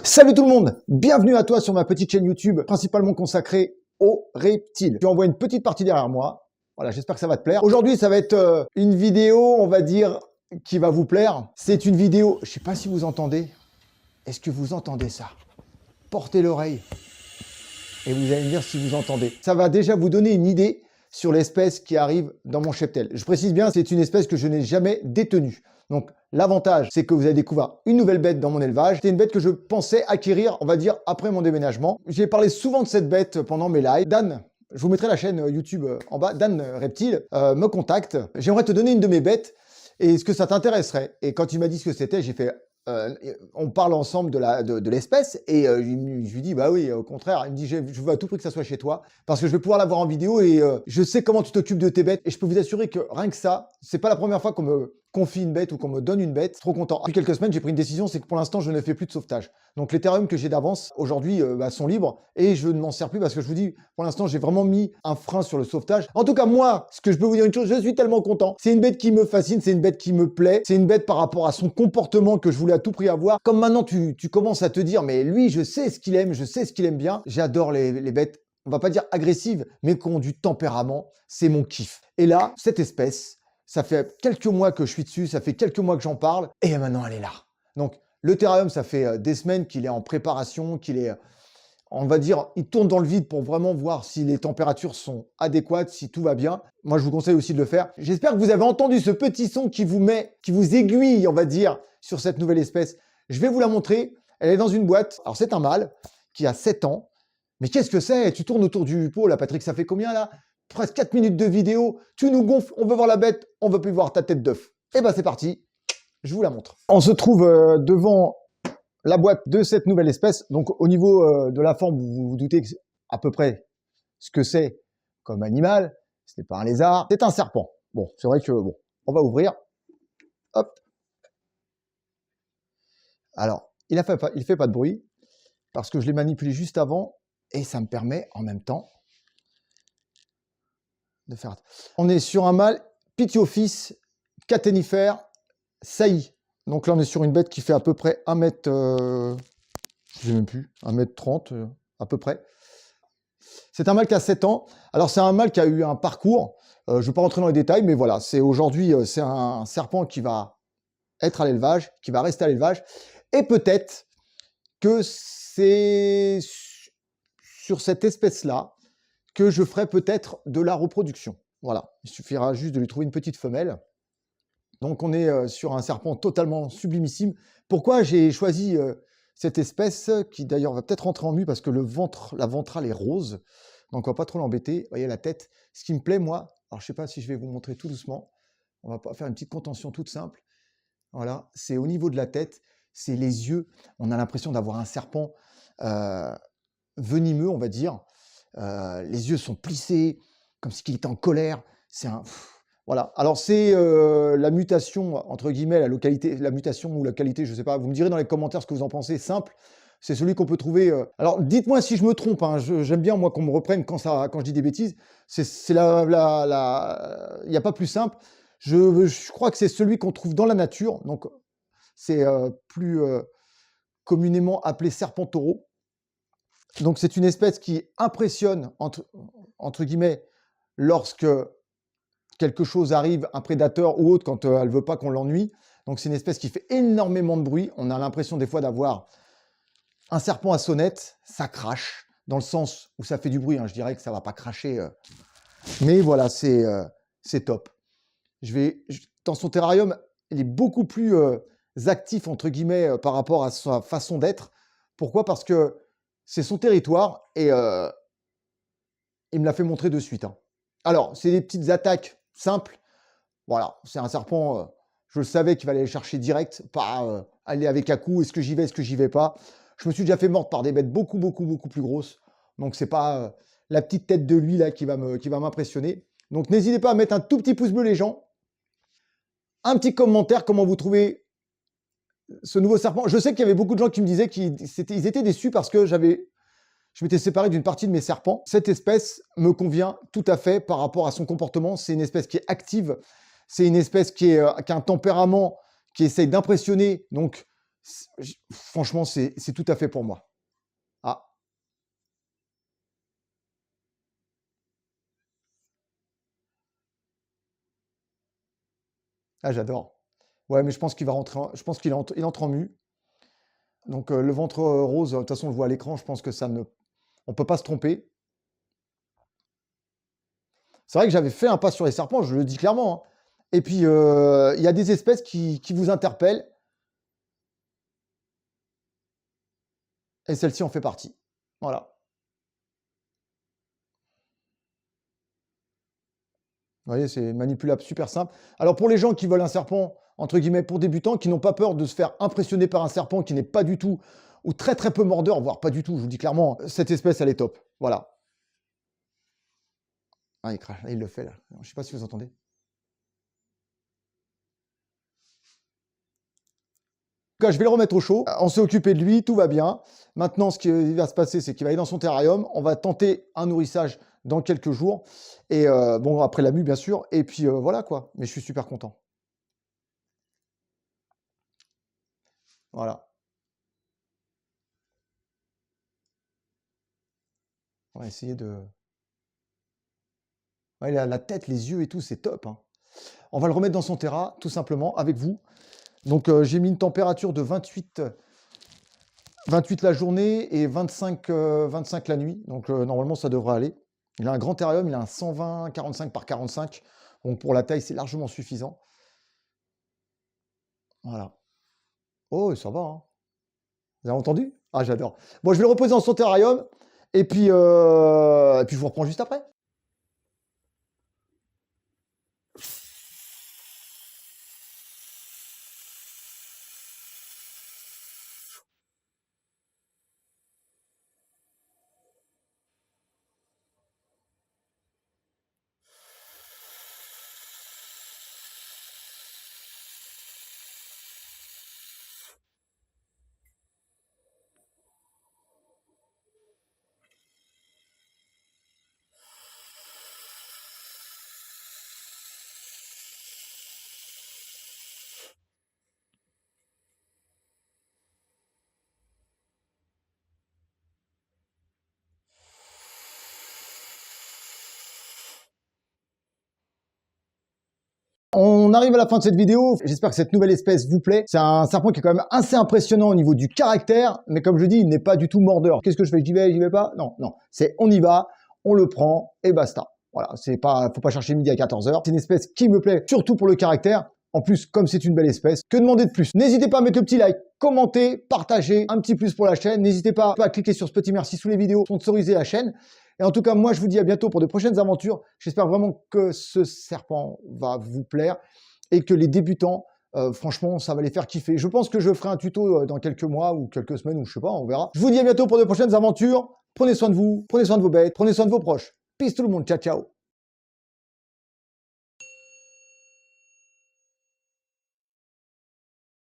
Salut tout le monde, bienvenue à toi sur ma petite chaîne YouTube, principalement consacrée aux reptiles. Tu envoies une petite partie derrière moi, voilà, j'espère que ça va te plaire. Aujourd'hui, ça va être une vidéo, on va dire, qui va vous plaire. C'est une vidéo, je sais pas si vous entendez, est-ce que vous entendez ça? Portez l'oreille et vous allez me dire si vous entendez. Ça va déjà vous donner une idée sur l'espèce qui arrive dans mon cheptel. Je précise bien, c'est une espèce que je n'ai jamais détenue. Donc, l'avantage, c'est que vous avez découvert une nouvelle bête dans mon élevage. C'est une bête que je pensais acquérir, on va dire, après mon déménagement. J'ai parlé souvent de cette bête pendant mes lives. Dan, je vous mettrai la chaîne YouTube en bas, Dan Reptile, me contacte. J'aimerais te donner une de mes bêtes. Et est-ce que ça t'intéresserait? Et quand il m'a dit ce que c'était, j'ai fait... on parle ensemble de l'espèce et je lui dis bah oui, au contraire. Il me dit je veux à tout prix que ça soit chez toi parce que je vais pouvoir la voir en vidéo et je sais comment tu t'occupes de tes bêtes et je peux vous assurer que rien que ça, c'est pas la première fois qu'on me confie une bête ou qu'on me donne une bête. Trop content. Depuis quelques semaines, j'ai pris une décision, c'est que pour l'instant, je ne fais plus de sauvetage. Donc les terrariums que j'ai d'avance aujourd'hui sont libres et je ne m'en sers plus parce que je vous dis, pour l'instant, j'ai vraiment mis un frein sur le sauvetage. En tout cas, moi, ce que je peux vous dire une chose, je suis tellement content. C'est une bête qui me fascine, c'est une bête qui me plaît, c'est une bête par rapport à son comportement que je voulais à tout prix avoir. Comme maintenant, tu commences à te dire, mais lui, je sais ce qu'il aime, je sais ce qu'il aime bien. J'adore les bêtes, on va pas dire agressives, mais qui ont du tempérament. C'est mon kiff. Et là, cette espèce, ça fait quelques mois que je suis dessus, ça fait quelques mois que j'en parle, et maintenant elle est là. Donc le terrarium, ça fait des semaines qu'il est en préparation, qu'il est, on va dire, il tourne dans le vide pour vraiment voir si les températures sont adéquates, si tout va bien. Moi, je vous conseille aussi de le faire. J'espère que vous avez entendu ce petit son qui vous aiguille, on va dire, sur cette nouvelle espèce. Je vais vous la montrer. Elle est dans une boîte. Alors c'est un mâle qui a 7 ans. Mais qu'est-ce que c'est? Tu tournes autour du pot, là, Patrick, ça fait combien là? Presque 4 minutes de vidéo, tu nous gonfles, on veut voir la bête, on veut plus voir ta tête d'œuf. Et ben c'est parti, je vous la montre. On se trouve devant la boîte de cette nouvelle espèce. Donc au niveau de la forme, vous vous doutez que à peu près ce que c'est comme animal. Ce n'est pas un lézard, c'est un serpent. Bon, c'est vrai que bon, on va ouvrir. Hop. Alors, il fait pas de bruit parce que je l'ai manipulé juste avant et ça me permet en même temps de faire. On est sur un mâle Pithiophyse caténifère saillie. Donc là, on est sur une bête qui fait à peu près 1 mètre, je sais même plus, 1m30 à peu près. C'est un mâle qui a 7 ans. Alors c'est un mâle qui a eu un parcours. Je ne vais pas rentrer dans les détails, mais voilà, c'est aujourd'hui, c'est un serpent qui va être à l'élevage, qui va rester à l'élevage. Et peut-être que c'est sur cette espèce-là que je ferai peut-être de la reproduction. Voilà, il suffira juste de lui trouver une petite femelle. Donc on est sur un serpent totalement sublimissime. Pourquoi j'ai choisi cette espèce qui d'ailleurs va peut-être rentrer en mue parce que la ventrale est rose. Donc on va pas trop l'embêter. Vous voyez la tête. Ce qui me plaît moi, alors je sais pas si je vais vous montrer tout doucement. On va pas faire une petite contention toute simple. Voilà, c'est au niveau de la tête, c'est les yeux. On a l'impression d'avoir un serpent venimeux, on va dire. Les yeux sont plissés, comme s'il était en colère. C'est un... Voilà. Alors, c'est la mutation, entre guillemets, la mutation ou la qualité, je ne sais pas. Vous me direz dans les commentaires ce que vous en pensez. Simple, c'est celui qu'on peut trouver... Alors, dites-moi si je me trompe. Hein. J'aime bien, moi, qu'on me reprenne quand je dis des bêtises. Il n'y a pas plus simple. Je crois que c'est celui qu'on trouve dans la nature. Donc, c'est plus communément appelé serpent taureau. Donc, c'est une espèce qui impressionne, entre guillemets, lorsque quelque chose arrive, un prédateur ou autre, quand elle ne veut pas qu'on l'ennuie. Donc, c'est une espèce qui fait énormément de bruit. On a l'impression des fois d'avoir un serpent à sonnette. Ça crache, dans le sens où ça fait du bruit. Hein. Je dirais que ça ne va pas cracher. Mais voilà, c'est top. Dans son terrarium, il est beaucoup plus actif, entre guillemets, par rapport à sa façon d'être. Pourquoi? Parce que c'est son territoire et il me l'a fait montrer de suite. Hein. Alors, c'est des petites attaques simples. Voilà, c'est un serpent, je le savais qu'il fallait aller chercher direct, pas aller avec un coup, est-ce que j'y vais, est-ce que j'y vais pas. Je me suis déjà fait mordre par des bêtes beaucoup plus grosses. Donc, c'est pas la petite tête de lui là qui va m'impressionner. Donc, n'hésitez pas à mettre un tout petit pouce bleu, les gens. Un petit commentaire, comment vous trouvez ce nouveau serpent. Je sais qu'il y avait beaucoup de gens qui me disaient qu'ils étaient déçus parce que je m'étais séparé d'une partie de mes serpents. Cette espèce me convient tout à fait par rapport à son comportement. C'est une espèce qui est active. C'est une espèce qui a un tempérament qui essaye d'impressionner. Donc, Franchement, c'est tout à fait pour moi. Ah, ah j'adore. Ouais, mais je pense qu'il va rentrer. Je pense il entre en mue. Donc le ventre rose, de toute façon, on le voit à l'écran. Je pense que ça ne, on peut pas se tromper. C'est vrai que j'avais fait un pas sur les serpents, je le dis clairement, hein. Et puis il y a des espèces qui vous interpellent, et celle-ci en fait partie. Voilà. Vous voyez, c'est manipulable, super simple. Alors pour les gens qui veulent un serpent, entre guillemets, pour débutants, qui n'ont pas peur de se faire impressionner par un serpent qui n'est pas du tout, ou très très peu mordeur, voire pas du tout, je vous dis clairement, cette espèce, elle est top. Voilà. Ah, il crache, là, il le fait là. Je ne sais pas si vous entendez. En tout cas, je vais le remettre au chaud. On s'est occupé de lui, tout va bien. Maintenant, ce qui va se passer, c'est qu'il va aller dans son terrarium. On va tenter un nourrissage dans quelques jours. Et bon, après la mue, bien sûr. Et puis voilà quoi. Mais je suis super content. Voilà. On va essayer de... Ouais, la tête, les yeux et tout, c'est top, hein. On va le remettre dans son terra, tout simplement, avec vous. Donc, j'ai mis une température de 28 la journée et 25 la nuit. Donc, normalement, ça devrait aller. Il a un grand terrarium, il a un 120 45 par 45. Donc, pour la taille, c'est largement suffisant. Voilà. Oh, ça va, hein. Vous avez entendu? Ah, j'adore. Bon, je vais le reposer dans son terrarium. Et puis je vous reprends juste après. On arrive à la fin de cette vidéo. J'espère que cette nouvelle espèce vous plaît. C'est un serpent qui est quand même assez impressionnant au niveau du caractère, mais comme je dis, il n'est pas du tout mordeur. Qu'est-ce que je fais? J'y vais pas? Non, non. C'est on y va, on le prend et basta. Voilà, c'est pas, faut pas chercher midi à 14 h. C'est une espèce qui me plaît, surtout pour le caractère. En plus, comme c'est une belle espèce, que demander de plus? N'hésitez pas à mettre le petit like, commenter, partager, un petit plus pour la chaîne. N'hésitez pas à cliquer sur ce petit merci sous les vidéos, sponsoriser la chaîne. Et en tout cas, moi, je vous dis à bientôt pour de prochaines aventures. J'espère vraiment que ce serpent va vous plaire et que les débutants, franchement, ça va les faire kiffer. Je pense que je ferai un tuto dans quelques mois ou quelques semaines ou je sais pas, on verra. Je vous dis à bientôt pour de prochaines aventures. Prenez soin de vous, prenez soin de vos bêtes, prenez soin de vos proches. Peace tout le monde, ciao ciao.